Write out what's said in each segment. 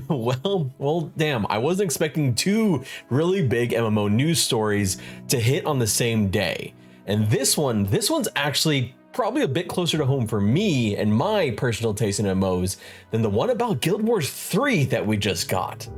Well, damn, I wasn't expecting two really big MMO news stories to hit on the same day. And this one's actually probably a bit closer to home for me and my personal taste in MMOs than the one about Guild Wars 3 that we just got.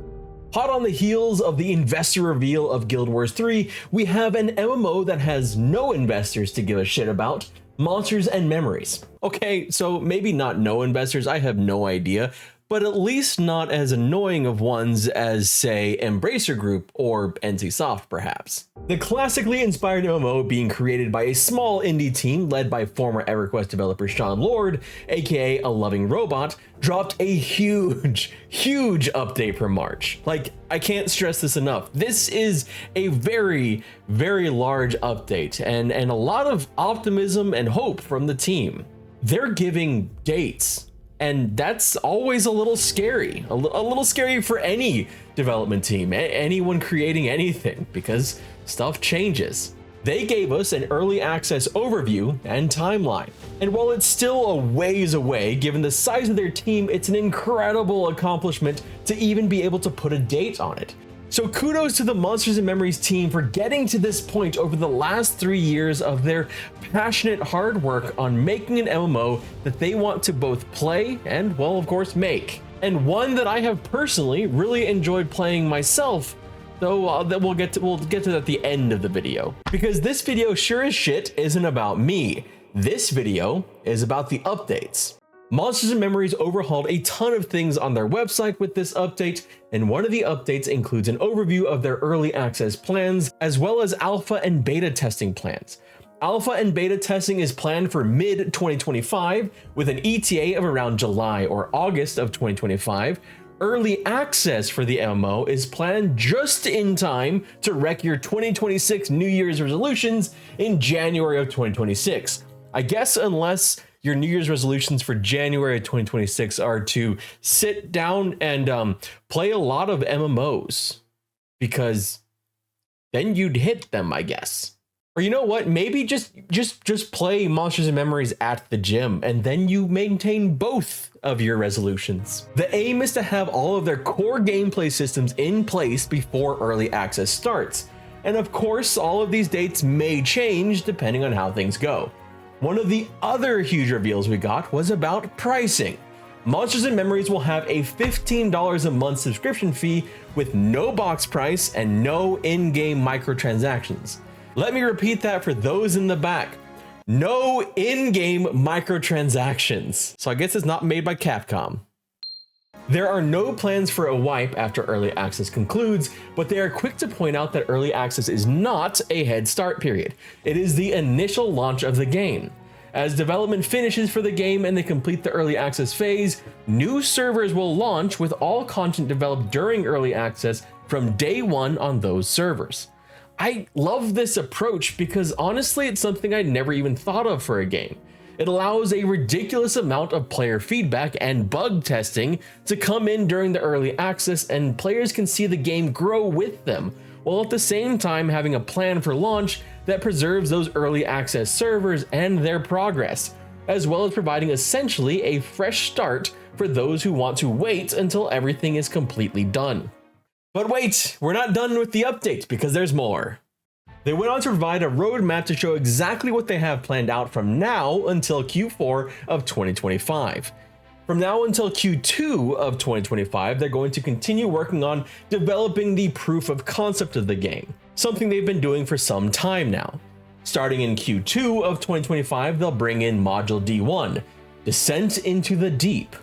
Hot on the heels of the investor reveal of Guild Wars 3, we have an MMO that has no investors to give a shit about, Monsters and Memories. Okay, so maybe not no investors, I have no idea, but at least not as annoying of ones as, say, Embracer Group or NCSoft perhaps. The classically inspired MMO being created by a small indie team led by former Everquest developer Sean Lord, aka A Loving Robot, dropped a huge update for March. Like, I can't stress this enough. This is a very large update and a lot of optimism and hope from the team. They're giving dates. And that's always a little scary, a little scary for any development team, anyone creating anything, because stuff changes. They gave us an early access overview and timeline. And while it's still a ways away, given the size of their team, it's an incredible accomplishment to even be able to put a date on it. So kudos to the Monsters and Memories team for getting to this point over the last 3 years of their passionate hard work on making an MMO that they want to both play and, well, of course, make. And one that I have personally really enjoyed playing myself, though we'll get to that at the end of the video. Because this video sure as shit isn't about me. This video is about the updates. Monsters and Memories overhauled a ton of things on their website with this update, and one of the updates includes an overview of their early access plans, as well as alpha and beta testing plans. Alpha and beta testing is planned for mid-2025, with an ETA of around July or August of 2025. Early access for the MMO is planned just in time to wreck your 2026 New Year's resolutions in January of 2026. I guess unless your New Year's resolutions for January of 2026 are to sit down and play a lot of MMOs, because then you'd hit them, I guess. Or you know what? Maybe just play Monsters and Memories at the gym, and then you maintain both of your resolutions. The aim is to have all of their core gameplay systems in place before early access starts. And of course, all of these dates may change depending on how things go. One of the other huge reveals we got was about pricing. Monsters and Memories will have a $15 a month subscription fee with no box price and no in-game microtransactions. Let me repeat that for those in the back. No in-game microtransactions. So I guess it's not made by Capcom. There are no plans for a wipe after early access concludes, but they are quick to point out that early access is not a head start period. It is the initial launch of the game. As development finishes for the game and they complete the early access phase, new servers will launch with all content developed during early access from day one on those servers. I love this approach because honestly, it's something I never even thought of for a game. It allows a ridiculous amount of player feedback and bug testing to come in during the early access, and players can see the game grow with them, while at the same time having a plan for launch that preserves those early access servers and their progress, as well as providing essentially a fresh start for those who want to wait until everything is completely done. But wait, we're not done with the updates because there's more. They went on to provide a roadmap to show exactly what they have planned out from now until Q4 of 2025. From now until Q2 of 2025, they're going to continue working on developing the proof of concept of the game, something they've been doing for some time now. Starting in Q2 of 2025, they'll bring in Module D1, Descent into the Deep.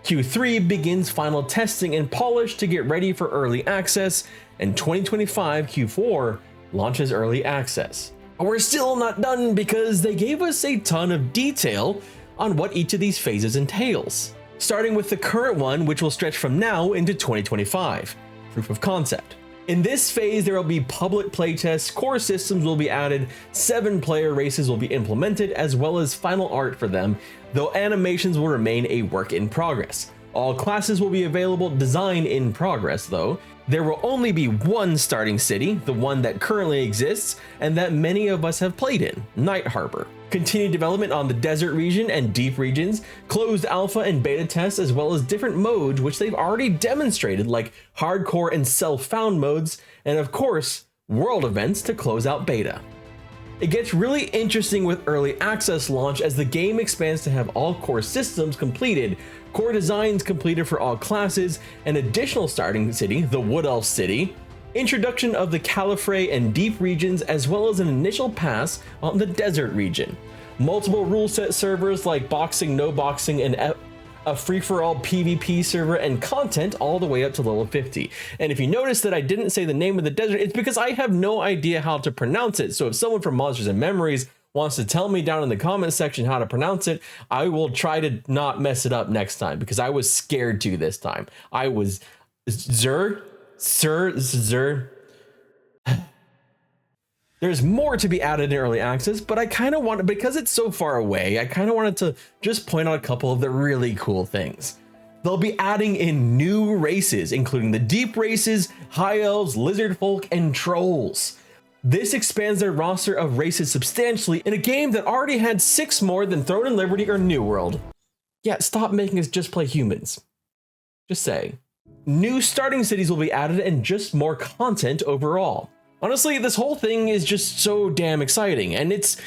Q3 begins final testing and polish to get ready for early access, and 2025 Q4 launches early access. But we're still not done because they gave us a ton of detail on what each of these phases entails. Starting with the current one, which will stretch from now into 2025, proof of concept. In this phase, there will be public playtests, core systems will be added, 7 player races will be implemented, as well as final art for them, though animations will remain a work in progress. All classes will be available, design in progress though. There will only be one starting city, the one that currently exists, and that many of us have played in, Night Harbor. Continued development on the desert region and deep regions, closed alpha and beta tests, as well as different modes which they've already demonstrated, like hardcore and self-found modes, and of course, world events to close out beta. It gets really interesting with early access launch as the game expands to have all core systems completed, core designs completed for all classes, an additional starting city, the Wood Elf City, introduction of the Califrey and Deep regions, as well as an initial pass on the Desert region. Multiple rule set servers like boxing, no boxing, and a free-for-all PvP server, and content all the way up to level 50. And if you notice that I didn't say the name of the desert, it's because I have no idea how to pronounce it. So if someone from Monsters and Memories wants to tell me down in the comment section how to pronounce it, I will try to not mess it up next time, because I was scared to this time. I was Zur. There's more to be added in early access, but I kind of want, because it's so far away, I kind of wanted to just point out a couple of the really cool things. They'll be adding in new races, including the deep races, high elves, lizard folk, and trolls. This expands their roster of races substantially in a game that already had 6 more than Throne and Liberty or New World. Yeah, stop making us just play humans. Just say. New starting cities will be added and just more content overall. Honestly, this whole thing is just so damn exciting, and it's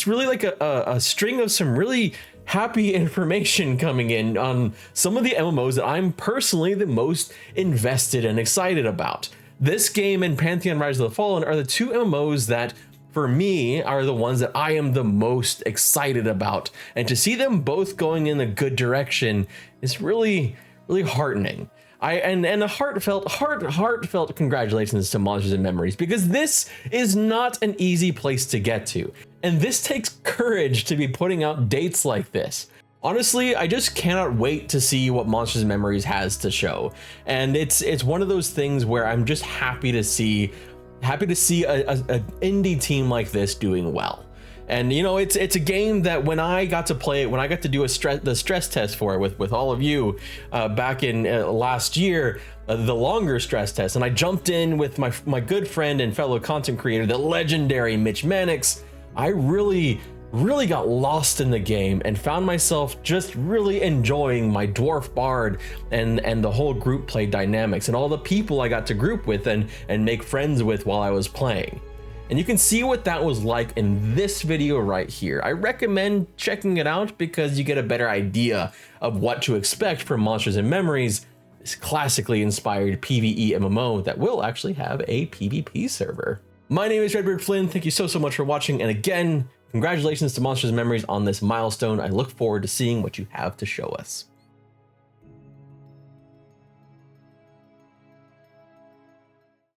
really like a string of some really happy information coming in on some of the MMOs that I'm personally the most invested and excited about. This game and Pantheon Rise of the Fallen are the 2 MMOs that, for me, are the ones that I am the most excited about, and to see them both going in a good direction is really, really heartening. And a heartfelt congratulations to Monsters and Memories, because this is not an easy place to get to. And this takes courage to be putting out dates like this. Honestly, I just cannot wait to see what Monsters and Memories has to show. And it's one of those things where I'm just happy to see a indie team like this doing well. And you know, it's a game that when I got to play it, when I got to do the stress test for it with all of you back in last year, the longer stress test, and I jumped in with my good friend and fellow content creator, the legendary Mitch Mannix, I really got lost in the game and found myself just really enjoying my dwarf bard and the whole group play dynamics and all the people I got to group with and make friends with while I was playing. And you can see what that was like in this video right here. I recommend checking it out because you get a better idea of what to expect from Monsters and Memories, this classically inspired PvE MMO that will actually have a PvP server. My name is Redbeard Flynn. Thank you so much for watching. And again, congratulations to Monsters and Memories on this milestone. I look forward to seeing what you have to show us.